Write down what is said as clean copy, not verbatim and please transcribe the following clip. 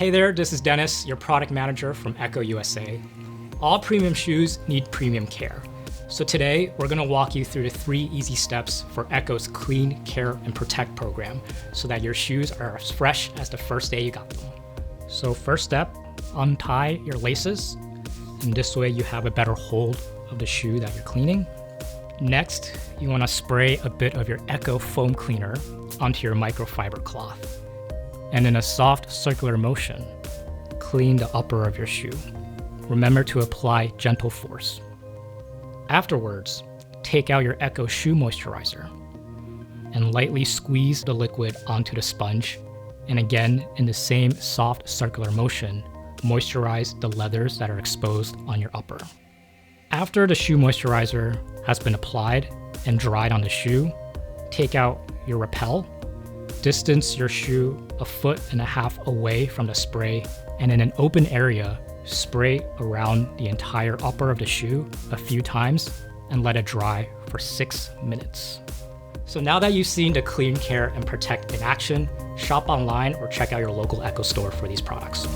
Hey there, this is Dennis, your product manager from ECCO USA. All premium shoes need premium care. So today, we're gonna walk you through the 3 easy steps for ECCO's Clean, Care, and Protect program so that your shoes are as fresh as the first day you got them. So first step, untie your laces. And this way you have a better hold of the shoe that you're cleaning. Next, you wanna spray a bit of your ECCO foam cleaner onto your microfiber cloth. And in a soft circular motion, clean the upper of your shoe. Remember to apply gentle force. Afterwards, take out your ECCO shoe moisturizer and lightly squeeze the liquid onto the sponge. And again, in the same soft circular motion, moisturize the leathers that are exposed on your upper. After the shoe moisturizer has been applied and dried on the shoe, take out your repel. Distance your shoe 1.5 feet away from the spray, and in an open area, spray around the entire upper of the shoe a few times and let it dry for 6 minutes. So now that you've seen the Clean, Care, and Protect in action, shop online or check out your local ECCO store for these products.